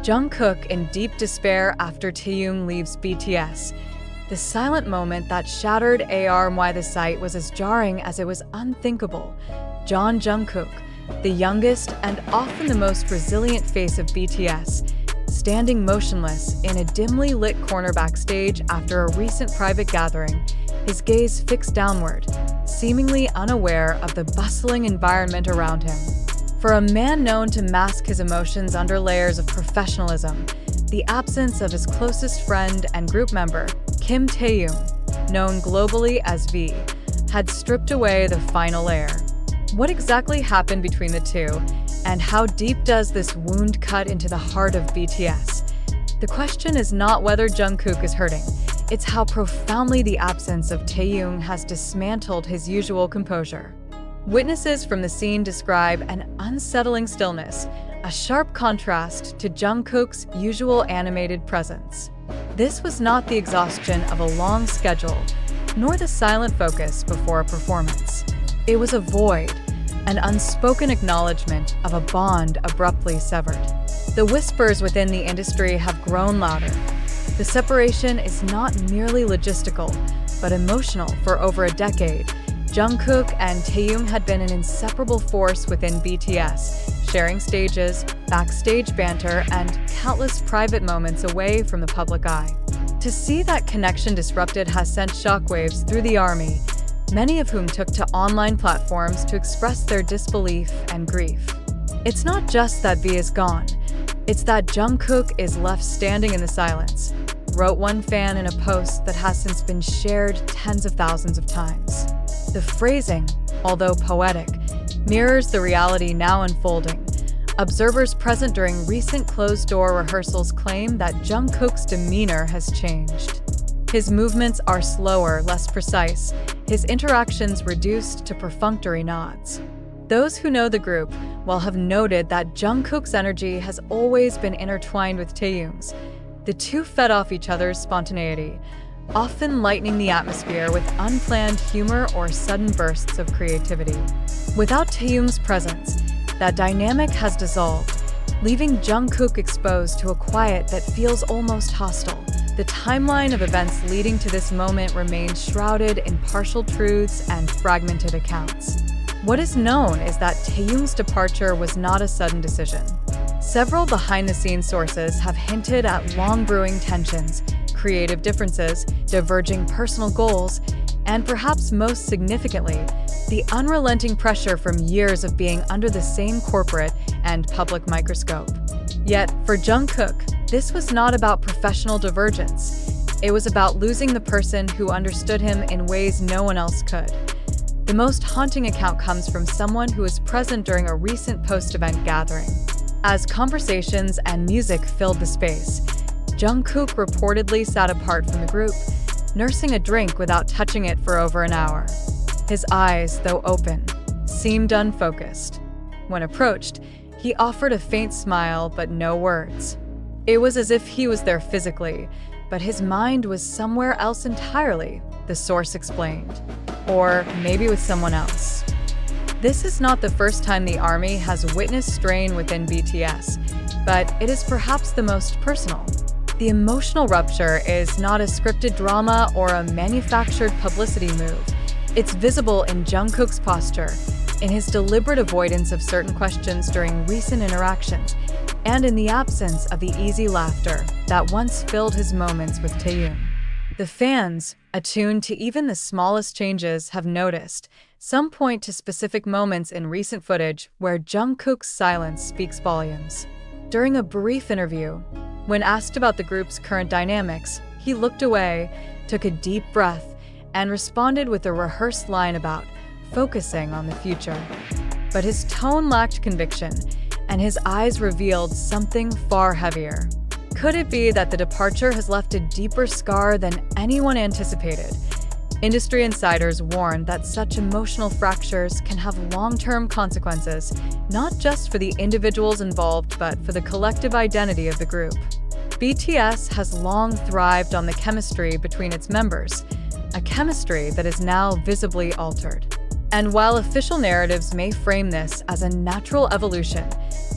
Jungkook in deep despair after Taehyung leaves BTS. The silent moment that shattered ARMY. The sight was as jarring as it was unthinkable. Jungkook, the youngest and often the most resilient face of BTS, standing motionless in a dimly lit corner backstage after a recent private gathering, his gaze fixed downward, seemingly unaware of the bustling environment around him. For a man known to mask his emotions under layers of professionalism, the absence of his closest friend and group member, Kim Taehyung, known globally as V, had stripped away the final layer. What exactly happened between the two, and how deep does this wound cut into the heart of BTS? The question is not whether Jungkook is hurting, it's how profoundly the absence of Taehyung has dismantled his usual composure. Witnesses from the scene describe an unsettling stillness, a sharp contrast to Jungkook's usual animated presence. This was not the exhaustion of a long schedule, nor the silent focus before a performance. It was a void, an unspoken acknowledgement of a bond abruptly severed. The whispers within the industry have grown louder. The separation is not merely logistical, but emotional. For over a decade, Jungkook and Taehyung had been an inseparable force within BTS, sharing stages, backstage banter, and countless private moments away from the public eye. To see that connection disrupted has sent shockwaves through the army, many of whom took to online platforms to express their disbelief and grief. It's not just that V is gone, it's that Jungkook is left standing in the silence, wrote one fan in a post that has since been shared tens of thousands of times. The phrasing, although poetic, mirrors the reality now unfolding. Observers present during recent closed-door rehearsals claim that Jungkook's demeanor has changed. His movements are slower, less precise, his interactions reduced to perfunctory nods. Those who know the group will have noted that Jungkook's energy has always been intertwined with Taehyung's. The two fed off each other's spontaneity, often lightening the atmosphere with unplanned humor or sudden bursts of creativity. Without Taehyung's presence, that dynamic has dissolved, leaving Jungkook exposed to a quiet that feels almost hostile. The timeline of events leading to this moment remains shrouded in partial truths and fragmented accounts. What is known is that Taehyung's departure was not a sudden decision. Several behind-the-scenes sources have hinted at long-brewing tensions, creative differences, diverging personal goals, and perhaps most significantly, the unrelenting pressure from years of being under the same corporate and public microscope. Yet, for Jungkook, this was not about professional divergence. It was about losing the person who understood him in ways no one else could. The most haunting account comes from someone who was present during a recent post-event gathering. As conversations and music filled the space, Jungkook reportedly sat apart from the group, nursing a drink without touching it for over an hour. His eyes, though open, seemed unfocused. When approached, he offered a faint smile but no words. It was as if he was there physically, but his mind was somewhere else entirely, the source explained. Or maybe with someone else. This is not the first time the ARMY has witnessed strain within BTS, but it is perhaps the most personal. The emotional rupture is not a scripted drama or a manufactured publicity move. It's visible in Jungkook's posture, in his deliberate avoidance of certain questions during recent interactions, and in the absence of the easy laughter that once filled his moments with Taehyung. The fans, attuned to even the smallest changes, have noticed. Some point to specific moments in recent footage where Jungkook's silence speaks volumes. During a brief interview, when asked about the group's current dynamics, he looked away, took a deep breath, and responded with a rehearsed line about focusing on the future. But his tone lacked conviction, and his eyes revealed something far heavier. Could it be that the departure has left a deeper scar than anyone anticipated? Industry insiders warn that such emotional fractures can have long-term consequences, not just for the individuals involved, but for the collective identity of the group. BTS has long thrived on the chemistry between its members, a chemistry that is now visibly altered. And while official narratives may frame this as a natural evolution,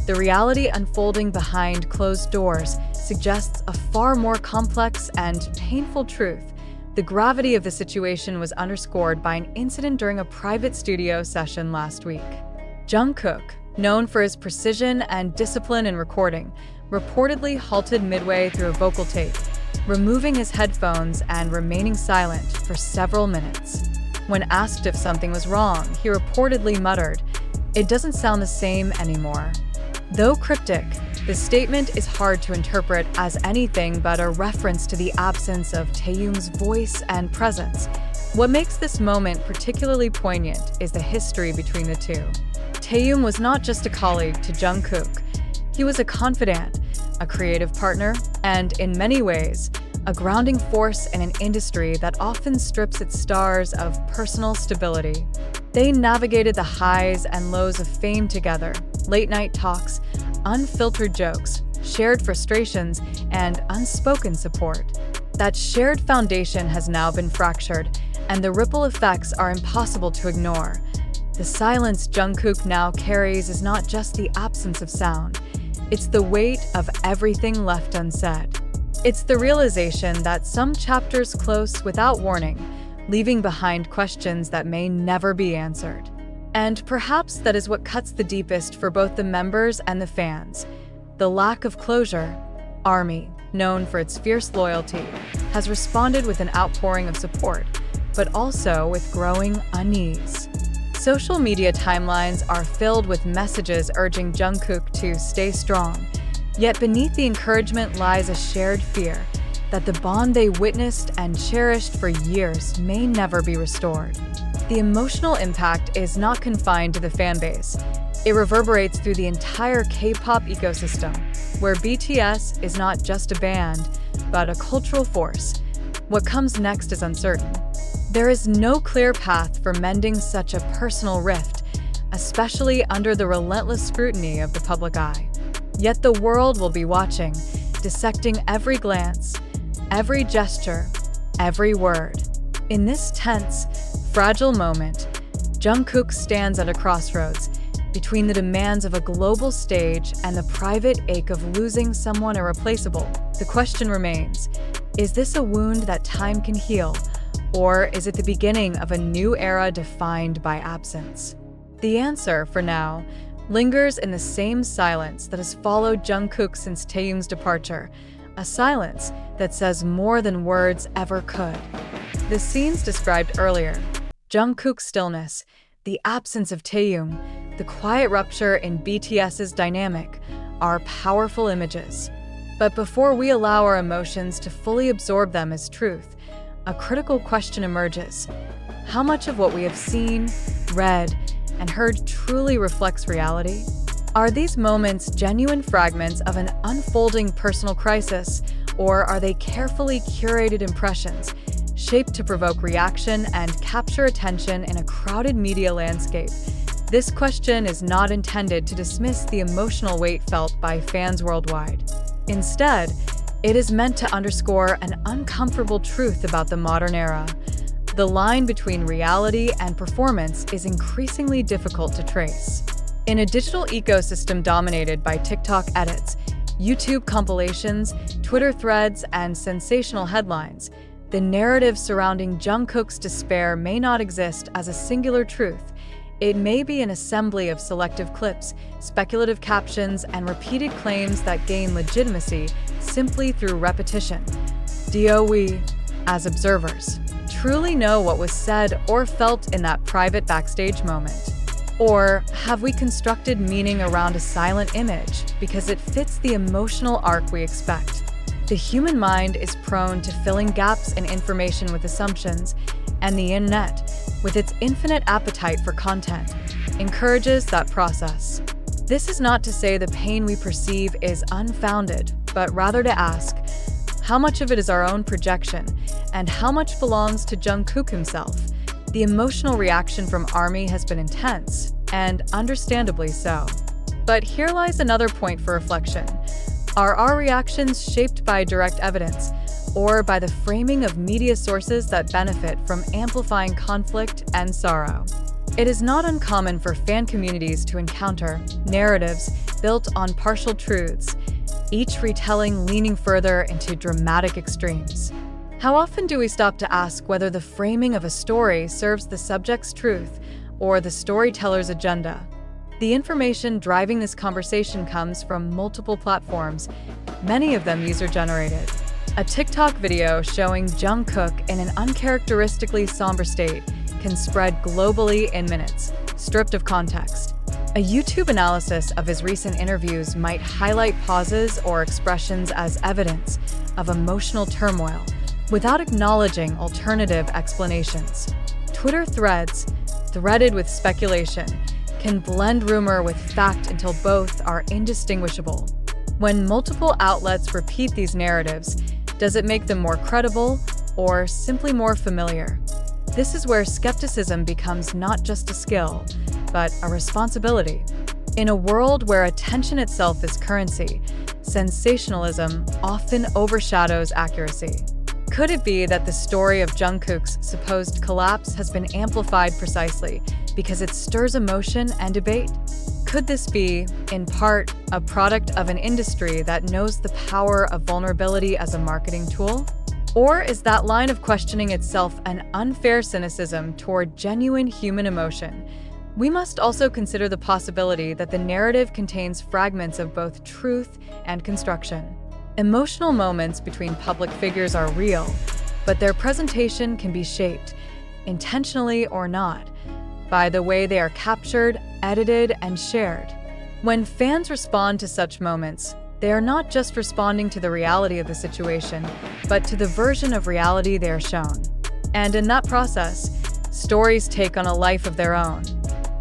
The reality unfolding behind closed doors suggests a far more complex and painful truth. The gravity of the situation was underscored by an incident during a private studio session last week. Jungkook, known for his precision and discipline in recording, reportedly halted midway through a vocal take, removing his headphones and remaining silent for several minutes. When asked if something was wrong, he reportedly muttered, "It doesn't sound the same anymore." Though cryptic, the statement is hard to interpret as anything but a reference to the absence of Taehyung's voice and presence. What makes this moment particularly poignant is the history between the two. Taehyung was not just a colleague to Jungkook. He was a confidant, a creative partner, and, in many ways, a grounding force in an industry that often strips its stars of personal stability. They navigated the highs and lows of fame together, late-night talks, unfiltered jokes, shared frustrations, and unspoken support. That shared foundation has now been fractured, and the ripple effects are impossible to ignore. The silence Jungkook now carries is not just the absence of sound. It's the weight of everything left unsaid. It's the realization that some chapters close without warning, leaving behind questions that may never be answered. And perhaps that is what cuts the deepest for both the members and the fans. The lack of closure. ARMY, known for its fierce loyalty, has responded with an outpouring of support, but also with growing unease. Social media timelines are filled with messages urging Jungkook to stay strong, yet beneath the encouragement lies a shared fear that the bond they witnessed and cherished for years may never be restored. The emotional impact is not confined to the fanbase. It reverberates through the entire K-pop ecosystem, where BTS is not just a band, but a cultural force. What comes next is uncertain. There is no clear path for mending such a personal rift, especially under the relentless scrutiny of the public eye. Yet the world will be watching, dissecting every glance, every gesture, every word. In this tense, fragile moment, Jungkook stands at a crossroads between the demands of a global stage and the private ache of losing someone irreplaceable. The question remains, is this a wound that time can heal, or is it the beginning of a new era defined by absence? The answer, for now, lingers in the same silence that has followed Jungkook since Taehyung's departure, a silence that says more than words ever could. The scenes described earlier, Jungkook's stillness, the absence of Taehyung, the quiet rupture in BTS's dynamic, are powerful images. But before we allow our emotions to fully absorb them as truth, a critical question emerges. How much of what we have seen, read, and heard truly reflects reality? Are these moments genuine fragments of an unfolding personal crisis, or are they carefully curated impressions, shaped to provoke reaction and capture attention in a crowded media landscape? This question is not intended to dismiss the emotional weight felt by fans worldwide. Instead, it is meant to underscore an uncomfortable truth about the modern era. The line between reality and performance is increasingly difficult to trace. In a digital ecosystem dominated by TikTok edits, YouTube compilations, Twitter threads, and sensational headlines, the narrative surrounding Jungkook's despair may not exist as a singular truth. It may be an assembly of selective clips, speculative captions, and repeated claims that gain legitimacy simply through repetition. Do we, as observers, truly know what was said or felt in that private backstage moment? Or have we constructed meaning around a silent image because it fits the emotional arc we expect? The human mind is prone to filling gaps in information with assumptions, and the internet, with its infinite appetite for content, encourages that process. This is not to say the pain we perceive is unfounded, but rather to ask, how much of it is our own projection, and how much belongs to Jungkook himself? The emotional reaction from ARMY has been intense, and understandably so. But here lies another point for reflection. Are our reactions shaped by direct evidence, or by the framing of media sources that benefit from amplifying conflict and sorrow? It is not uncommon for fan communities to encounter narratives built on partial truths, each retelling leaning further into dramatic extremes. How often do we stop to ask whether the framing of a story serves the subject's truth or the storyteller's agenda? The information driving this conversation comes from multiple platforms, many of them user-generated. A TikTok video showing Jungkook in an uncharacteristically somber state can spread globally in minutes, stripped of context. A YouTube analysis of his recent interviews might highlight pauses or expressions as evidence of emotional turmoil, without acknowledging alternative explanations. Twitter threads, threaded with speculation, can blend rumor with fact until both are indistinguishable. When multiple outlets repeat these narratives, does it make them more credible or simply more familiar? This is where skepticism becomes not just a skill, but a responsibility. In a world where attention itself is currency, sensationalism often overshadows accuracy. Could it be that the story of Jungkook's supposed collapse has been amplified precisely because it stirs emotion and debate? Could this be, in part, a product of an industry that knows the power of vulnerability as a marketing tool? Or is that line of questioning itself an unfair cynicism toward genuine human emotion? We must also consider the possibility that the narrative contains fragments of both truth and construction. Emotional moments between public figures are real, but their presentation can be shaped, intentionally or not, by the way they are captured, edited, and shared. When fans respond to such moments, they are not just responding to the reality of the situation, but to the version of reality they are shown. And in that process, stories take on a life of their own,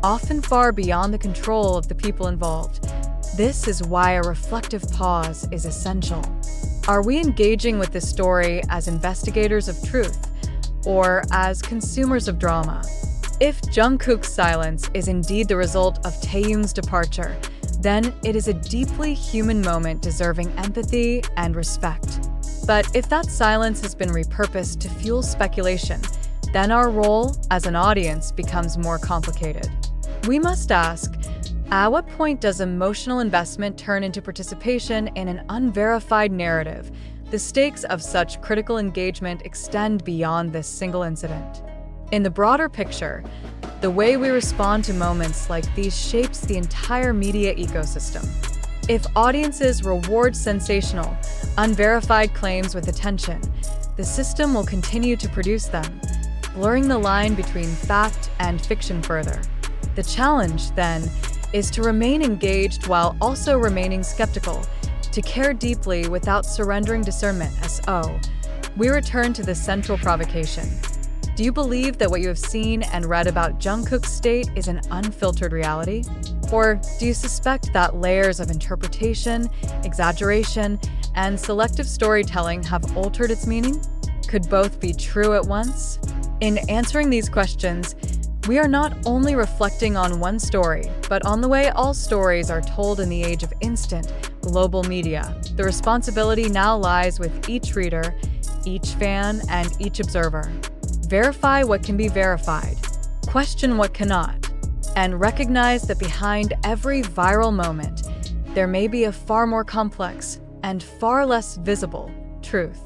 often far beyond the control of the people involved. This is why a reflective pause is essential. Are we engaging with this story as investigators of truth, or as consumers of drama? If Jungkook's silence is indeed the result of Taehyung's departure, then it is a deeply human moment deserving empathy and respect. But if that silence has been repurposed to fuel speculation, then our role as an audience becomes more complicated. We must ask, at what point does emotional investment turn into participation in an unverified narrative? The stakes of such critical engagement extend beyond this single incident. In the broader picture, the way we respond to moments like these shapes the entire media ecosystem. If audiences reward sensational, unverified claims with attention, the system will continue to produce them, blurring the line between fact and fiction further. The challenge, then, is to remain engaged while also remaining skeptical, to care deeply without surrendering discernment. We return to the central provocation. Do you believe that what you have seen and read about Jungkook's state is an unfiltered reality? Or do you suspect that layers of interpretation, exaggeration, and selective storytelling have altered its meaning? Could both be true at once? In answering these questions, we are not only reflecting on one story, but on the way all stories are told in the age of instant, global media. The responsibility now lies with each reader, each fan, and each observer. Verify what can be verified, question what cannot, and recognize that behind every viral moment, there may be a far more complex and far less visible truth.